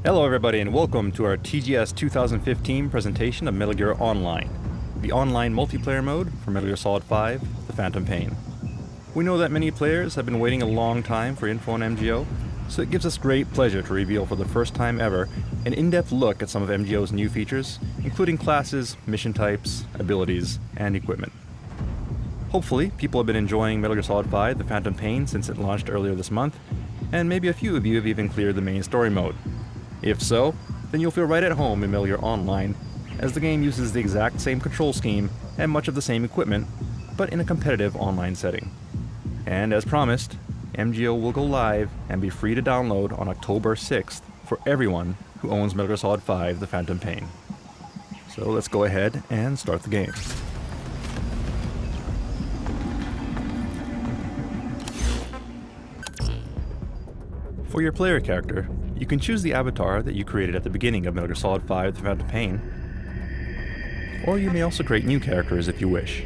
Hello everybody and welcome to our TGS 2015 presentation of Metal Gear Online, the online multiplayer mode for Metal Gear Solid 5, The Phantom Pain. We know that many players have been waiting a long time for info on MGO, so it gives us great pleasure to reveal for the first time ever an in-depth look at some of MGO's new features, including classes, mission types, abilities, and equipment. Hopefully, people have been enjoying Metal Gear Solid 5, The Phantom Pain since it launched earlier this month, and maybe a few of you have even cleared the main story mode. If so, then you'll feel right at home in Metal Gear Online, as the game uses the exact same control scheme and much of the same equipment, but in a competitive online setting. And as promised, MGO will go live and be free to download on October 6th for everyone who owns Metal Gear Solid 5 The Phantom Pain. So let's go ahead and start the game. For your player character, you can choose the avatar that you created at the beginning of Metal Gear Solid 5 The Phantom Pain, or you may also create new characters if you wish.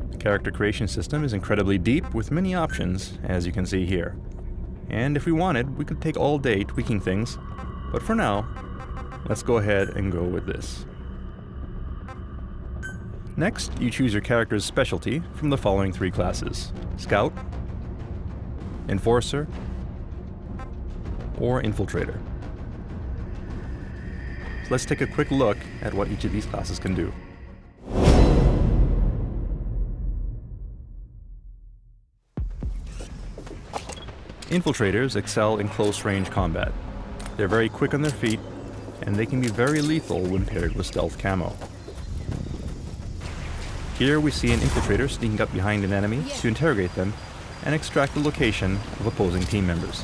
The character creation system is incredibly deep with many options, as you can see here. And if we wanted, we could take all day tweaking things, but for now, let's go ahead and go with this. Next, you choose your character's specialty from the following three classes: Scout, Enforcer, or Infiltrator. So let's take a quick look at what each of these classes can do. Infiltrators excel in close-range combat. They're very quick on their feet, and they can be very lethal when paired with stealth camo. Here we see an infiltrator sneaking up behind an enemy to interrogate them and extract the location of opposing team members.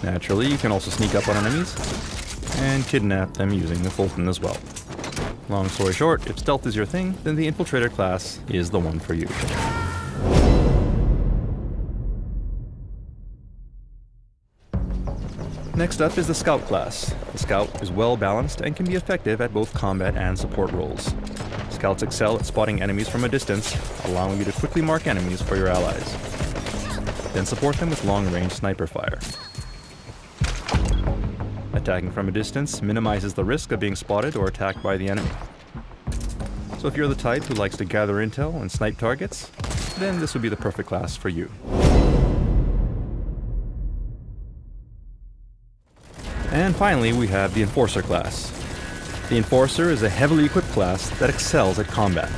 Naturally, you can also sneak up on enemies and kidnap them using the Fulton as well. Long story short, if stealth is your thing, then the infiltrator class is the one for you. Next up is the Scout class. The Scout is well balanced and can be effective at both combat and support roles. Scouts excel at spotting enemies from a distance, allowing you to quickly mark enemies for your allies. Then support them with long-range sniper fire. Attacking from a distance minimizes the risk of being spotted or attacked by the enemy. So if you're the type who likes to gather intel and snipe targets, then this would be the perfect class for you. And finally, we have the Enforcer class. The Enforcer is a heavily equipped class that excels at combat.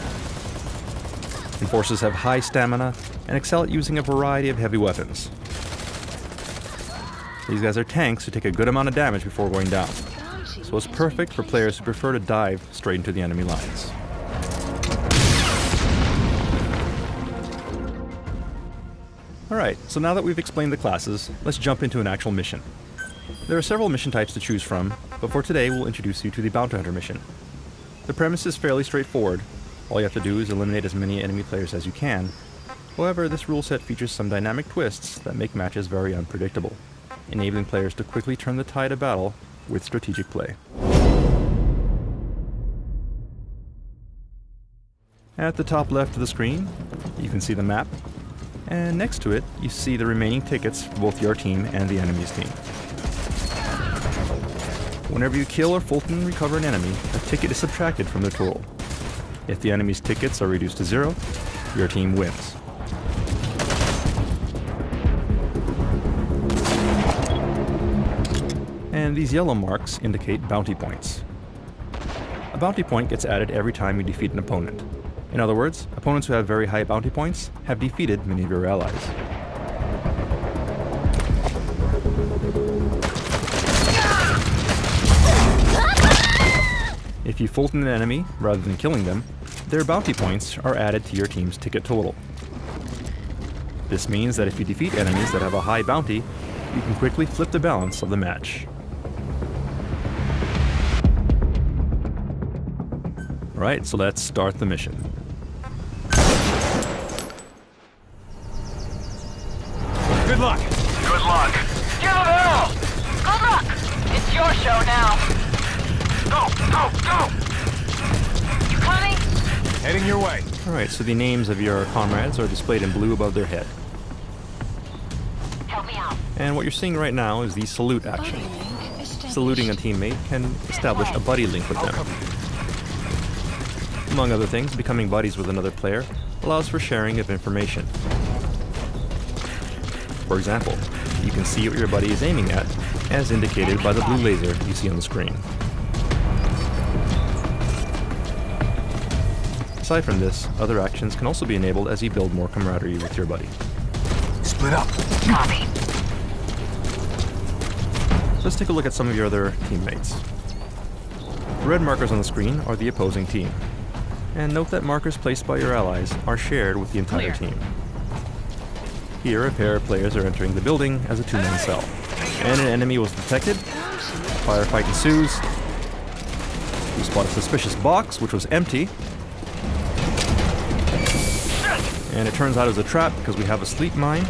Enforcers have high stamina and excel at using a variety of heavy weapons. These guys are tanks who take a good amount of damage before going down, so it's perfect for players who prefer to dive straight into the enemy lines. Alright, so now that we've explained the classes, let's jump into an actual mission. There are several mission types to choose from, but for today we'll introduce you to the Bounty Hunter mission. The premise is fairly straightforward. All you have to do is eliminate as many enemy players as you can. However, this rule set features some dynamic twists that make matches very unpredictable, enabling players to quickly turn the tide of battle with strategic play. At the top left of the screen, you can see the map, and next to it, you see the remaining tickets for both your team and the enemy's team. Whenever you kill or Fulton recover an enemy, a ticket is subtracted from the total. If the enemy's tickets are reduced to 0, your team wins. And these yellow marks indicate bounty points. A bounty point gets added every time you defeat an opponent. In other words, opponents who have very high bounty points have defeated many of your allies. If you Fulton an enemy, rather than killing them, their bounty points are added to your team's ticket total. This means that if you defeat enemies that have a high bounty, you can quickly flip the balance of the match. Alright, so let's start the mission. Good luck! Good luck! Give it hell! Good luck! It's your show now. Go! Go! Go! You coming? Heading your way. Alright, so the names of your comrades are displayed in blue above their head. Help me out. And what you're seeing right now is the salute action. Saluting a teammate can establish a buddy link with them. Among other things, becoming buddies with another player allows for sharing of information. For example, you can see what your buddy is aiming at, as indicated by the blue laser you see on the screen. Aside from this, other actions can also be enabled as you build more camaraderie with your buddy. Split up. Copy. Let's take a look at some of your other teammates. The red markers on the screen are the opposing team. And note that markers placed by your allies are shared with the entire team. Here, a pair of players are entering the building as a two-man cell. And an enemy was detected. Firefight ensues. We spot a suspicious box, which was empty. And it turns out it was a trap because we have a sleep mine.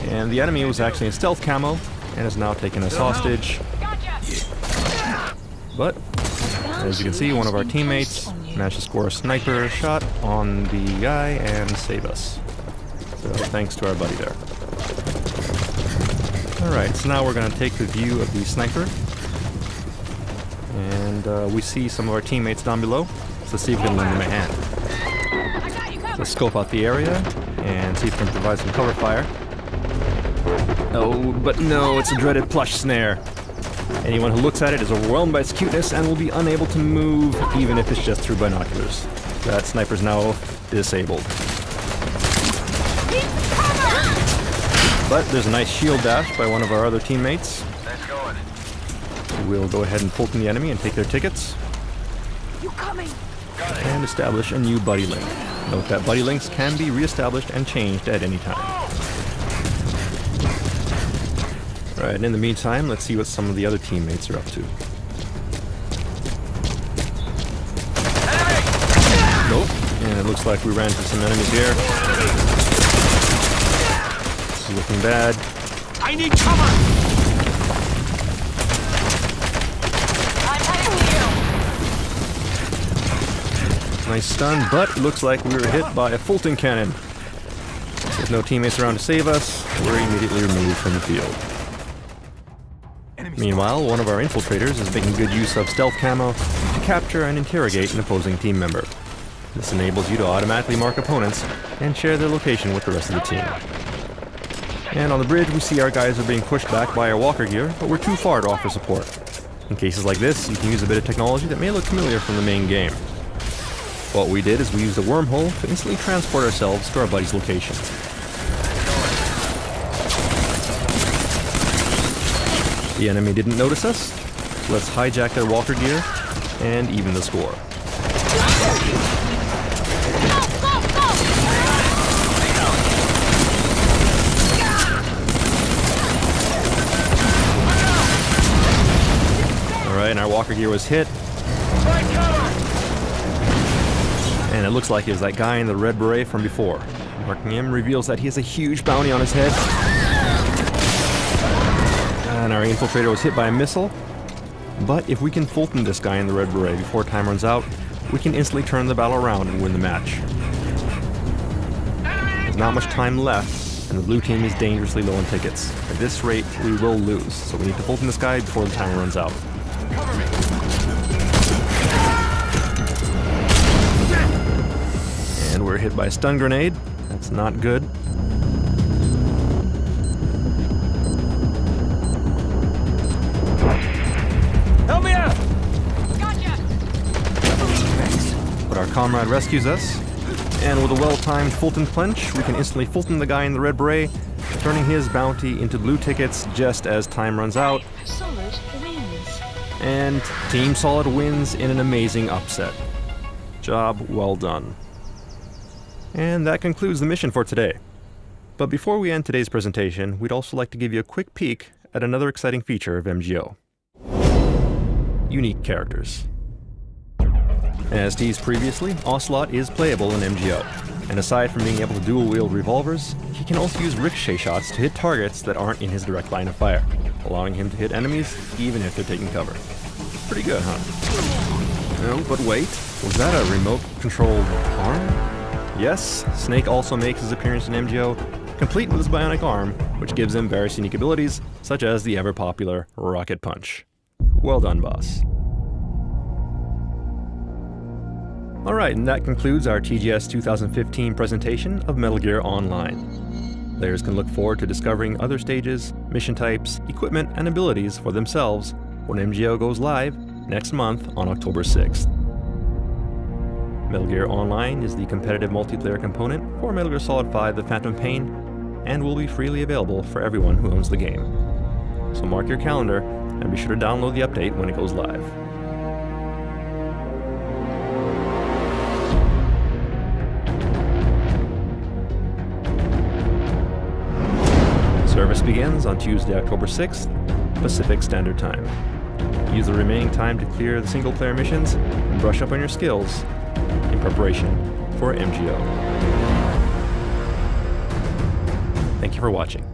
And the enemy was actually in stealth camo and is now taken as hostage. But, as you can see, one of our teammates managed to score a sniper shot on the guy and save us. So thanks to our buddy there. Alright, so now we're going to take the view of the sniper. And we see some of our teammates down below. So let's see if we can lend them a hand. Let's scope out the area and see if we can provide some cover fire. Oh, but no, it's a dreaded plush snare. Anyone who looks at it is overwhelmed by its cuteness and will be unable to move, even if it's just through binoculars. That sniper's now disabled. But there's a nice shield dash by one of our other teammates. That's going. We'll go ahead and Fulton the enemy and take their tickets. You coming? And establish a new buddy link. Note that buddy links can be re-established and changed at any time. Right, and in the meantime, let's see what some of the other teammates are up to. Nope, and it looks like we ran into some enemies here. This is looking bad. I need cover! I'm heading to you. Nice stun, but it looks like we were hit by a Fulton cannon. With no teammates around to save us, we're immediately removed from the field. Meanwhile, one of our infiltrators is making good use of stealth camo to capture and interrogate an opposing team member. This enables you to automatically mark opponents and share their location with the rest of the team. And on the bridge, we see our guys are being pushed back by our walker gear, but we're too far to offer support. In cases like this, you can use a bit of technology that may look familiar from the main game. What we did is we used a wormhole to instantly transport ourselves to our buddy's location. The enemy didn't notice us, so let's hijack their walker gear and even the score. Alright, and our walker gear was hit. And it looks like it was that guy in the red beret from before. Marking him reveals that he has a huge bounty on his head. And our infiltrator was hit by a missile. But if we can Fulton this guy in the red beret before time runs out, we can instantly turn the battle around and win the match. There's not much time left, and the blue team is dangerously low on tickets. At this rate, we will lose, so we need to Fulton this guy before the time runs out. And we're hit by a stun grenade. That's not good. Help me out! Gotcha. But our comrade rescues us, and with a well-timed Fulton punch, we can instantly Fulton the guy in the red beret, turning his bounty into blue tickets just as time runs out. Solid wins. And Team Solid wins in an amazing upset. Job well done. And that concludes the mission for today. But before we end today's presentation, we'd also like to give you a quick peek at another exciting feature of MGO. Unique characters. As teased previously, Ocelot is playable in MGO, and aside from being able to dual-wield revolvers, he can also use ricochet shots to hit targets that aren't in his direct line of fire, allowing him to hit enemies even if they're taking cover. Pretty good, huh? No, but wait, was that a remote-controlled arm? Yes, Snake also makes his appearance in MGO, complete with his bionic arm, which gives him various unique abilities, such as the ever-popular Rocket Punch. Well done, boss. Alright, and that concludes our TGS 2015 presentation of Metal Gear Online. Players can look forward to discovering other stages, mission types, equipment, and abilities for themselves when MGO goes live next month on October 6th. Metal Gear Online is the competitive multiplayer component for Metal Gear Solid 5 The Phantom Pain, and will be freely available for everyone who owns the game. So mark your calendar, and be sure to download the update when it goes live. Service begins on Tuesday, October 6th, Pacific Standard Time. Use the remaining time to clear the single-player missions and brush up on your skills in preparation for MGO. Thank you for watching.